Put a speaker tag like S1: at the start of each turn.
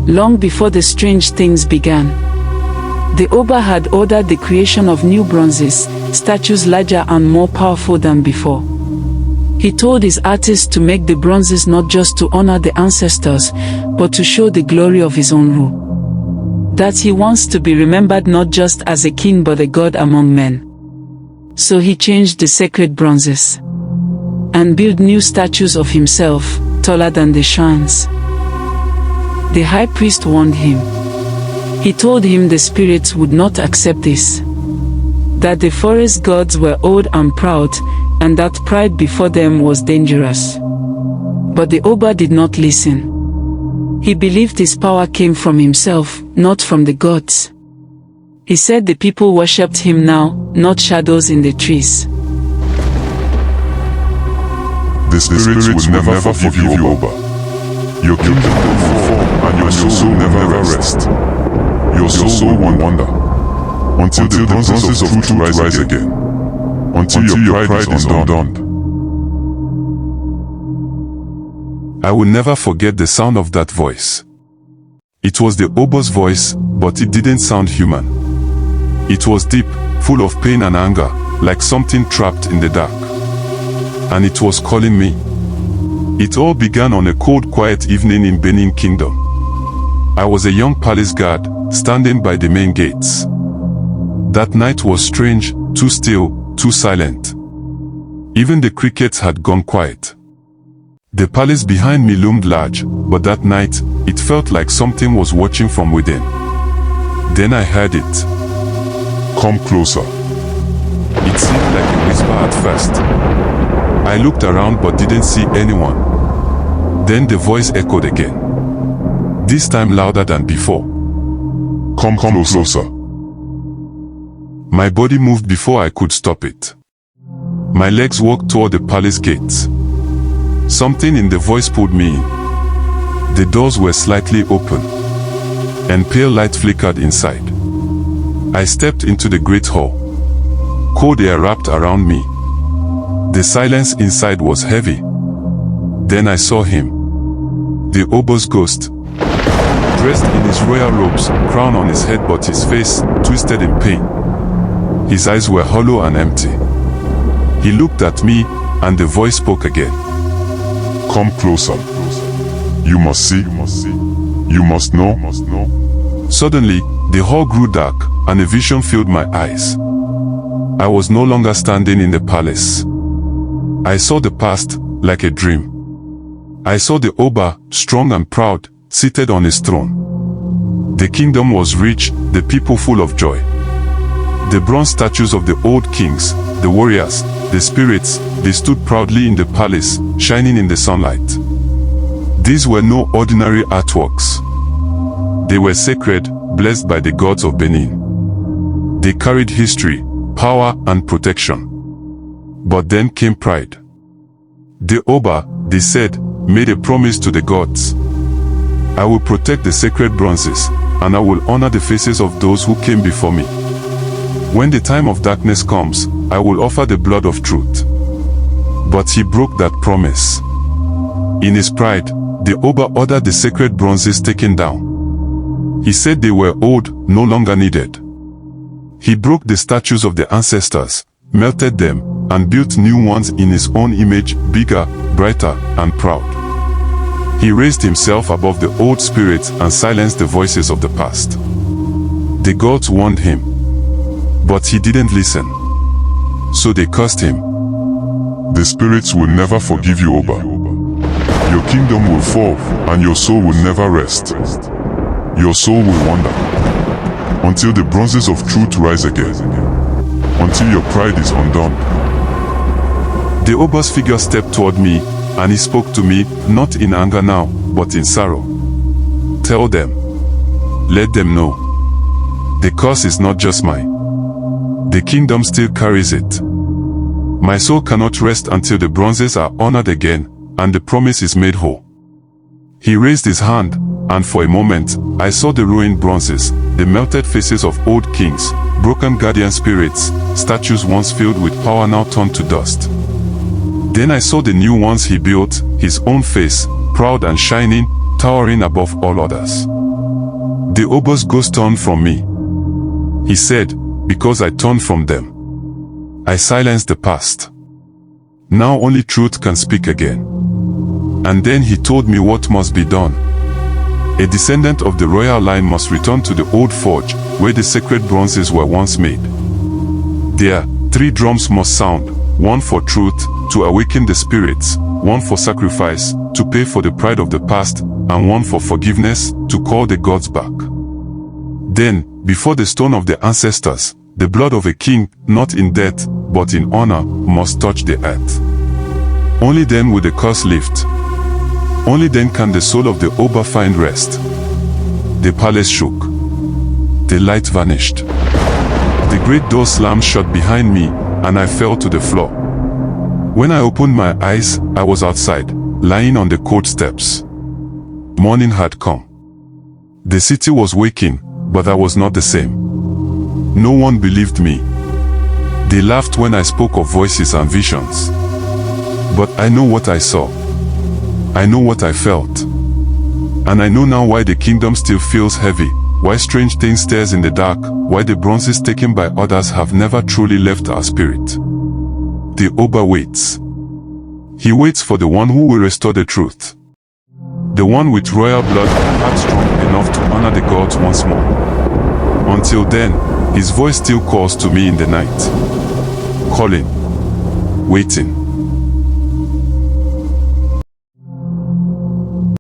S1: long before the strange things began. The Oba had ordered the creation of new bronzes, statues larger and more powerful than before. He told his artists to make the bronzes not just to honor the ancestors, but to show the glory of his own rule. That he wants to be remembered not just as a king but a god among men. So he changed the sacred bronzes and built new statues of himself, taller than the shrines. The high priest warned him. He told him the spirits would not accept this, that the forest gods were old and proud, and that pride before them was dangerous. But the Oba did not listen. He believed his power came from himself, not from the gods. He said the people worshipped him now, not shadows in the trees.
S2: The spirits will never forgive you, Oba. Your kingdom will fall, and your soul will never rest. Your soul will wander, until the bronzes of truth rise again, until your pride is undone.
S3: I will never forget the sound of that voice. It was the Oba's voice, but it didn't sound human. It was deep, full of pain and anger, like something trapped in the dark. And it was calling me. It all began on a cold, quiet evening in Benin Kingdom. I was a young palace guard, standing by the main gates. That night was strange, too still, too silent. Even the crickets had gone quiet. The palace behind me loomed large, but that night, it felt like something was watching from within. Then I heard it.
S2: Come closer.
S3: It seemed like a whisper at first. I looked around but didn't see anyone. Then the voice echoed again. This time louder than before.
S2: Come closer.
S3: My body moved before I could stop it. My legs walked toward the palace gates. Something in the voice pulled me in. The doors were slightly open, and pale light flickered inside. I stepped into the great hall. Cold air wrapped around me. The silence inside was heavy. Then I saw him. The Oba's ghost. Dressed in his royal robes, crown on his head but his face twisted in pain. His eyes were hollow and empty. He looked at me, and the voice spoke again.
S2: Come closer. You must see. You must know.
S3: Suddenly, the hall grew dark, and a vision filled my eyes. I was no longer standing in the palace. I saw the past, like a dream. I saw the Oba, strong and proud, seated on his throne. The kingdom was rich, the people full of joy. The bronze statues of the old kings, the warriors, the spirits, they stood proudly in the palace, shining in the sunlight. These were no ordinary artworks. They were sacred, blessed by the gods of Benin. They carried history, power, and protection. But then came pride. The Oba, they said, made a promise to the gods. I will protect the sacred bronzes, and I will honor the faces of those who came before me. When the time of darkness comes, I will offer the blood of truth. But he broke that promise. In his pride, the Oba ordered the sacred bronzes taken down. He said they were old, no longer needed. He broke the statues of the ancestors, melted them, and built new ones in his own image, bigger, brighter, and proud. He raised himself above the old spirits and silenced the voices of the past. The gods warned him, but he didn't listen. So they cursed him.
S2: The spirits will never forgive you, Oba. Your kingdom will fall, and your soul will never rest. Your soul will wander, until the bronzes of truth rise again, until your pride is undone.
S3: The Oba's figure stepped toward me, and he spoke to me, not in anger now, but in sorrow. Tell them. Let them know. The curse is not just mine. The kingdom still carries it. My soul cannot rest until the bronzes are honored again, and the promise is made whole. He raised his hand, and for a moment, I saw the ruined bronzes, the melted faces of old kings, broken guardian spirits, statues once filled with power now turned to dust. Then I saw the new ones he built, his own face, proud and shining, towering above all others. The Oba's ghost turned from me. He said, because I turned from them, I silenced the past. Now only truth can speak again. And then he told me what must be done. A descendant of the royal line must return to the old forge where the sacred bronzes were once made. There, 3 drums must sound, one for truth, to awaken the spirits, one for sacrifice, to pay for the pride of the past, and one for forgiveness, to call the gods back. Then, before the stone of the ancestors, the blood of a king, not in death, but in honor, must touch the earth. Only then will the curse lift. Only then can the soul of the Oba find rest. The palace shook. The light vanished. The great door slammed shut behind me, and I fell to the floor. When I opened my eyes, I was outside, lying on the cold steps. Morning had come. The city was waking, but I was not the same. No one believed me. They laughed when I spoke of voices and visions. But I know what I saw. I know what I felt. And I know now why the kingdom still feels heavy, why strange things stares in the dark, why the bronzes taken by others have never truly left our spirit. The Oba waits. He waits for the one who will restore the truth. The one with royal blood and heart strong enough to honor the gods once more. Until then, his voice still calls to me in the night. Calling. Waiting.